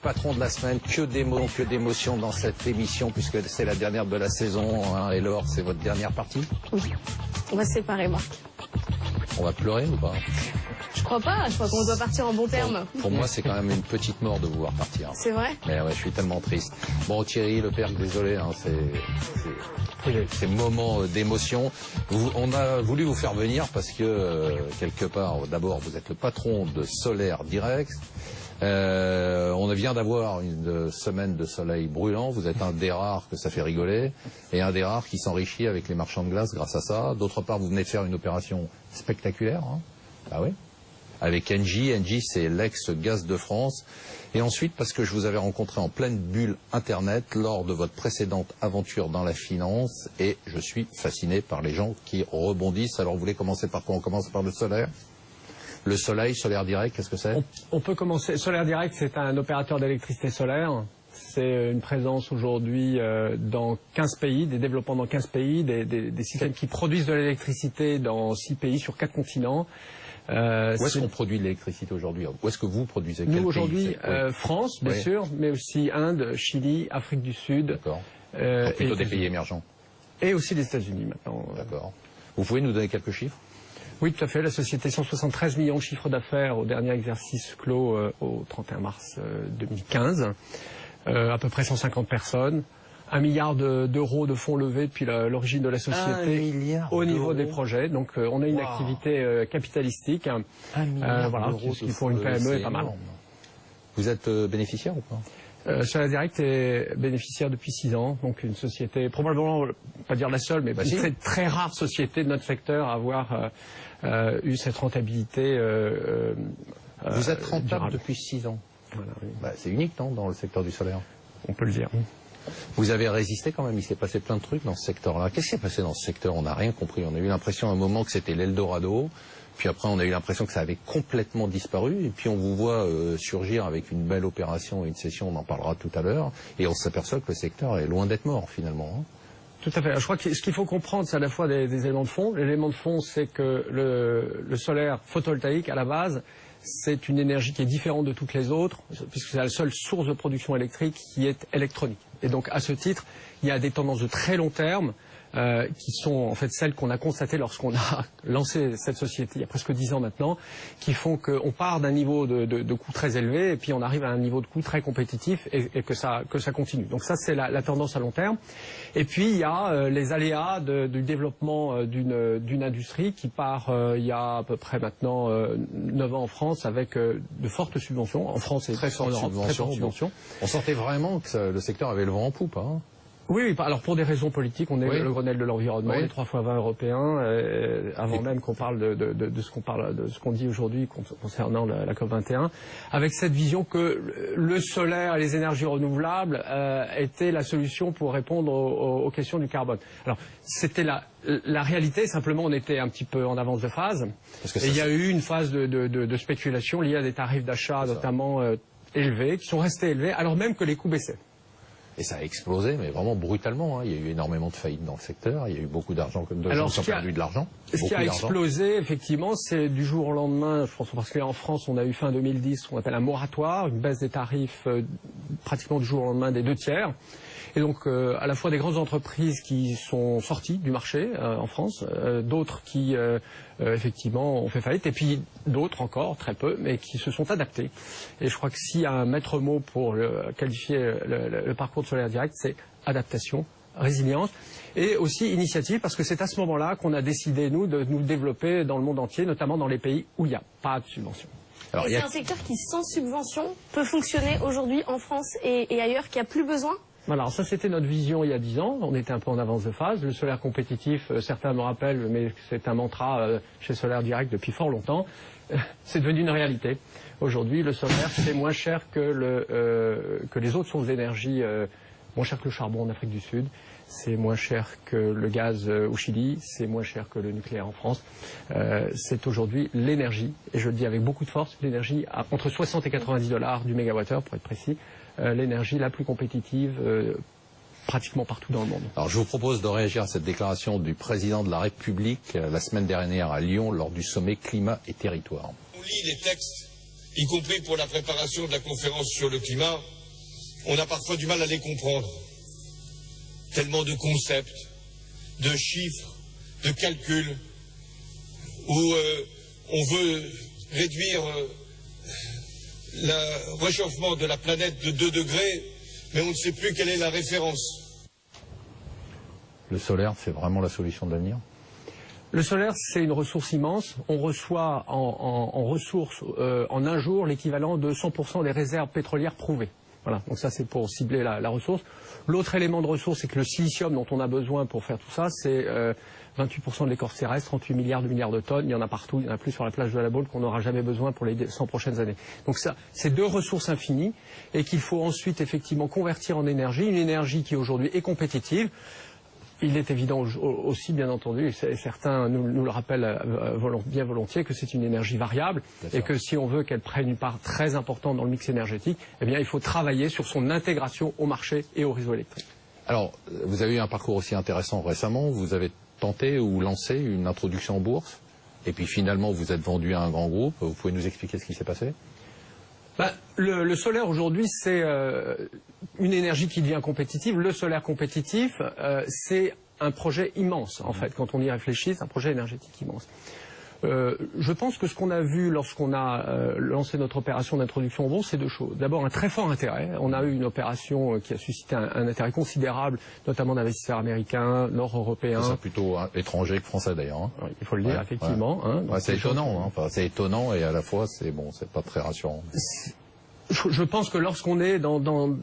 patron de la semaine, que d'émotions dans cette émission, puisque c'est la dernière de la saison, hein, et Laure, c'est votre dernière partie. Oui, on va se séparer, Marc. On va pleurer ou pas? Je crois pas, je crois qu'on doit partir en bon terme. Pour moi, c'est quand même une petite mort de vous voir partir. C'est vrai? Mais ouais, je suis tellement triste. Bon, Thierry Lepèrre, désolé, hein, ces moments d'émotion. On a voulu vous faire venir parce que, quelque part, d'abord, vous êtes le patron de Solaire Direct. On vient d'avoir une semaine de soleil brûlant. Vous êtes un des rares que ça fait rigoler et un des rares qui s'enrichit avec les marchands de glace grâce à ça. D'autre part, vous venez de faire une opération spectaculaire. Hein. Ah oui? Avec Engie. Engie, c'est l'ex-Gaz de France. Et ensuite, parce que je vous avais rencontré en pleine bulle Internet lors de votre précédente aventure dans la finance, et je suis fasciné par les gens qui rebondissent. Alors, vous voulez commencer par quoi? On commence par le solaire. Le soleil, Solaire Direct, qu'est-ce que c'est? On peut commencer. Solaire Direct, c'est un opérateur d'électricité solaire. C'est une présence aujourd'hui dans 15 pays, des développements dans 15 pays, des systèmes qui produisent de l'électricité dans 6 pays sur 4 continents. Où est-ce qu'on produit de l'électricité aujourd'hui? Où est-ce que vous produisez? Nous aujourd'hui, France, bien sûr, mais aussi Inde, Chili, Afrique du Sud. D'accord. Plutôt des pays émergents. Et aussi les États-Unis maintenant. D'accord. Vous pouvez nous donner quelques chiffres? Oui, tout à fait. La société, 173 millions de chiffres d'affaires au dernier exercice clos au 31 mars 2015. À peu près 150 personnes. 1 milliard d'euros de fonds levés depuis l'origine de la société au niveau des projets. Donc on a une activité capitalistique. 1 milliard voilà, ce qui pour une PME est pas mal. Vous êtes bénéficiaire ou pas? Solaire Direct est bénéficiaire depuis 6 ans. Donc une société, probablement, pas dire la seule, mais une très rare société de notre secteur à avoir eu cette rentabilité. Vous êtes rentable depuis 6 ans. Voilà, oui. C'est unique, non, dans le secteur du solaire? On peut le dire. Vous avez résisté quand même, il s'est passé plein de trucs dans ce secteur-là. Qu'est-ce qui s'est passé dans ce secteur? On n'a rien compris. On a eu l'impression à un moment que c'était l'Eldorado, puis après on a eu l'impression que ça avait complètement disparu, et puis on vous voit surgir avec une belle opération et une session, on en parlera tout à l'heure, et on s'aperçoit que le secteur est loin d'être mort finalement. Hein. Tout à fait. Je crois que ce qu'il faut comprendre, c'est à la fois des éléments de fond. L'élément de fond, c'est que le solaire photovoltaïque, à la base, c'est une énergie qui est différente de toutes les autres, puisque c'est la seule source de production électrique qui est électronique. Et donc, à ce titre, il y a des tendances de très long terme qui sont en fait celles qu'on a constatées lorsqu'on a lancé cette société il y a presque 10 ans maintenant, qui font qu'on part d'un niveau de coût très élevé et puis on arrive à un niveau de coût très compétitif et que ça continue. Donc ça, c'est la tendance à long terme. Et puis, il y a les aléas du développement d'une industrie qui part il y a à peu près maintenant 9 ans en France avec de fortes subventions. En France et très fortes subventions. On sentait vraiment que le secteur avait le vent en poupe. Hein. Oui, alors pour des raisons politiques, on est le Grenelle de l'environnement, les 3 x 20 européens, avant même qu'on parle de ce qu'on dit aujourd'hui concernant la COP21, avec cette vision que le solaire et les énergies renouvelables étaient la solution pour répondre aux questions du carbone. Alors c'était la réalité, simplement on était un petit peu en avance de phase, et il y a eu une phase de spéculation liée à des tarifs d'achat notamment élevés, qui sont restés élevés, alors même que les coûts baissaient. Et ça a explosé, mais vraiment brutalement. Hein. Il y a eu énormément de faillites dans le secteur. Il y a eu beaucoup d'argent, de gens qui ont perdu de l'argent. Ce qui a explosé, effectivement, c'est du jour au lendemain, je pense parce qu'en France, on a eu fin 2010 ce qu'on appelle un moratoire, une baisse des tarifs pratiquement du jour au lendemain des 2 tiers. Et donc, à la fois des grandes entreprises qui sont sorties du marché en France, d'autres qui, effectivement, ont fait faillite, et puis d'autres encore, très peu, mais qui se sont adaptés. Et je crois que s'il y a un maître mot pour qualifier le parcours de Solaire Direct, c'est adaptation, résilience, et aussi initiative, parce que c'est à ce moment-là qu'on a décidé, nous, de nous développer dans le monde entier, notamment dans les pays où il n'y a pas de subvention. Alors, c'est un secteur qui, sans subvention, peut fonctionner aujourd'hui en France et ailleurs, qui n'a plus besoin? Voilà, ça c'était notre vision il y a 10 ans, on était un peu en avance de phase. Le solaire compétitif, certains me rappellent, mais c'est un mantra chez Solaire Direct depuis fort longtemps, c'est devenu une réalité. Aujourd'hui, le solaire, c'est moins cher que les autres sources d'énergie, moins cher que le charbon en Afrique du Sud, c'est moins cher que le gaz au Chili, c'est moins cher que le nucléaire en France. C'est aujourd'hui l'énergie, et je le dis avec beaucoup de force, l'énergie à entre 60 et 90 $ du mégawattheure, pour être précis, l'énergie la plus compétitive pratiquement partout dans le monde. Alors je vous propose de réagir à cette déclaration du président de la République la semaine dernière à Lyon lors du sommet climat et territoire. On lit les textes, y compris pour la préparation de la conférence sur le climat, on a parfois du mal à les comprendre. Tellement de concepts, de chiffres, de calculs, où on veut réduire le réchauffement de la planète de 2 degrés, mais on ne sait plus quelle est la référence. Le solaire, c'est vraiment la solution de l'avenir? Le solaire, c'est une ressource immense. On reçoit en ressources en un jour l'équivalent de 100% des réserves pétrolières prouvées. Voilà, donc ça c'est pour cibler la ressource. L'autre élément de ressource, c'est que le silicium dont on a besoin pour faire tout ça, c'est 28% de l'écorce terrestre, 38 milliards de tonnes. Il y en a partout, il y en a plus sur la plage de la Baule qu'on n'aura jamais besoin pour les 100 prochaines années. Donc ça, c'est 2 ressources infinies et qu'il faut ensuite effectivement convertir en énergie, une énergie qui aujourd'hui est compétitive. Il est évident aussi, bien entendu, et certains nous le rappellent bien volontiers, que c'est une énergie variable et que si on veut qu'elle prenne une part très importante dans le mix énergétique, eh bien, il faut travailler sur son intégration au marché et au réseau électrique. Alors, vous avez eu un parcours aussi intéressant récemment. Vous avez tenté ou lancé une introduction en bourse et puis finalement vous êtes vendu à un grand groupe. Vous pouvez nous expliquer ce qui s'est passé? Le solaire aujourd'hui, c'est une énergie qui devient compétitive. Le solaire compétitif, c'est un projet immense, en fait. Quand on y réfléchit, c'est un projet énergétique immense. Je pense que ce qu'on a vu lorsqu'on a lancé notre opération d'introduction en bourse, c'est 2 choses. D'abord, un très fort intérêt. On a eu une opération qui a suscité un intérêt considérable, notamment d'investisseurs américains, nord-européens. C'est plutôt étranger que français d'ailleurs. Hein. Oui, il faut le dire, effectivement. Ouais. Hein, c'est étonnant. Hein. Enfin, c'est étonnant et à la fois, c'est bon, c'est pas très rassurant. Je pense que lorsqu'on est dans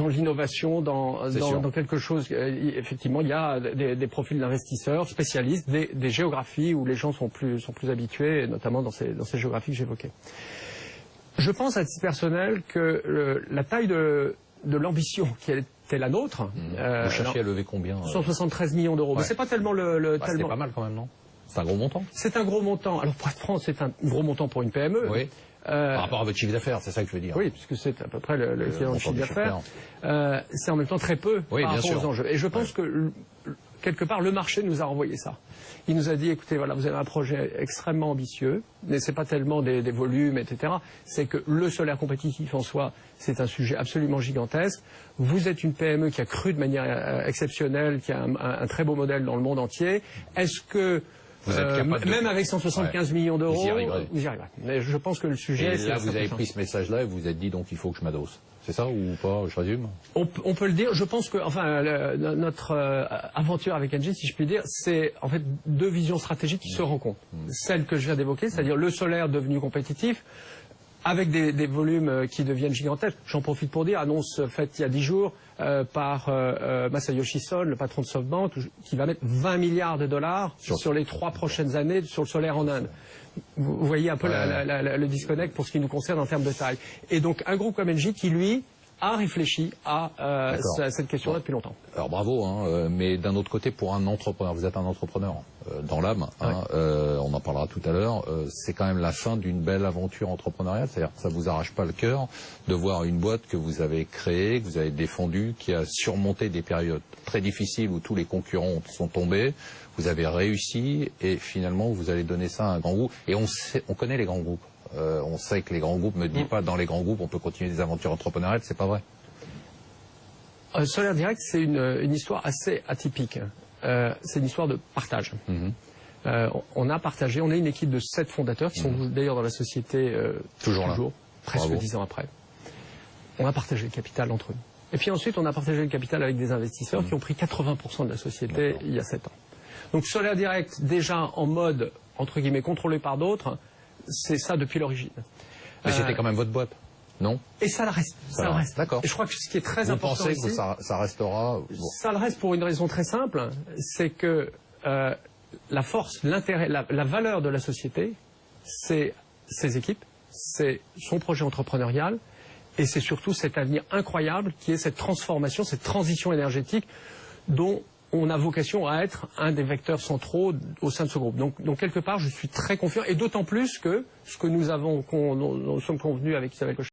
l'innovation, dans quelque chose, effectivement, il y a des profils d'investisseurs spécialistes, des géographies où les gens sont plus habitués, notamment dans ces géographies que j'évoquais. Je pense à titre personnel que la taille de l'ambition qui était la nôtre... Vous cherchiez à lever combien 173 millions d'euros. Ouais. Mais c'est pas tellement C'était pas mal quand même, non? C'est un gros montant? C'est un gros montant. Alors pour être franc, c'est un gros montant pour une PME. Oui. Par rapport à votre chiffre d'affaires, c'est ça que je veux dire. Oui, puisque c'est à peu près l'équivalent du chiffre d'affaires. C'est en même temps très peu par rapport aux enjeux. Et je pense que, quelque part, le marché nous a renvoyé ça. Il nous a dit, écoutez, voilà, vous avez un projet extrêmement ambitieux, mais c'est pas tellement des volumes, etc. C'est que le solaire compétitif en soi, c'est un sujet absolument gigantesque. Vous êtes une PME qui a cru de manière exceptionnelle, qui a un très beau modèle dans le monde entier. Est-ce que vous êtes capable même avec 175 millions d'euros, vous y arriverez. Mais je pense que le sujet... Et là, vous avez pris ce message-là et vous vous êtes dit, donc il faut que je m'adosse. C'est ça ou pas? Je résume. On peut le dire. Je pense que, enfin, notre aventure avec Engie, si je puis dire, c'est en fait 2 visions stratégiques qui se rencontrent. Celle que je viens d'évoquer, c'est-à-dire le solaire devenu compétitif, avec des volumes qui deviennent gigantesques. J'en profite pour dire, annonce faite il y a 10 jours par Masayoshi Son, le patron de SoftBank, qui va mettre 20 milliards de dollars sur les 3 prochaines années sur le solaire en Inde. Vous voyez un peu le disconnect pour ce qui nous concerne en termes de taille. Et donc un groupe comme Engie qui, lui, a réfléchi à cette question-là depuis longtemps. Alors bravo, hein, mais d'un autre côté, pour un entrepreneur, vous êtes un entrepreneur dans l'âme, hein, on en parlera tout à l'heure, c'est quand même la fin d'une belle aventure entrepreneuriale, c'est-à-dire que ça vous arrache pas le cœur de voir une boîte que vous avez créée, que vous avez défendue, qui a surmonté des périodes très difficiles où tous les concurrents sont tombés, vous avez réussi et finalement vous allez donner ça à un grand groupe. Et on connaît les grands groupes. On sait que les grands groupes, me disent pas dans les grands groupes on peut continuer des aventures entrepreneuriales, c'est pas vrai. Solaire Direct, c'est une histoire assez atypique. C'est une histoire de partage. On a partagé, on est une équipe de 7 fondateurs qui sont d'ailleurs dans la société toujours presque 10 ans après. On a partagé le capital entre eux. Et puis ensuite, on a partagé le capital avec des investisseurs qui ont pris 80% de la société il y a 7 ans. Donc Solaire Direct, déjà en mode, entre guillemets, contrôlé par d'autres, c'est ça depuis l'origine. Mais c'était quand même votre boîte, non? Et ça le reste. Ça le reste. D'accord. Et je crois que ce qui est très important ici... Vous pensez que ça restera... Ça le reste pour une raison très simple, c'est que la force, l'intérêt, la valeur de la société, c'est ses équipes, c'est son projet entrepreneurial, et c'est surtout cet avenir incroyable qui est cette transformation, cette transition énergétique dont on a vocation à être un des vecteurs centraux au sein de ce groupe. Donc quelque part, je suis très confiant, et d'autant plus que ce que nous sommes convenus avec Isabelle Cocher,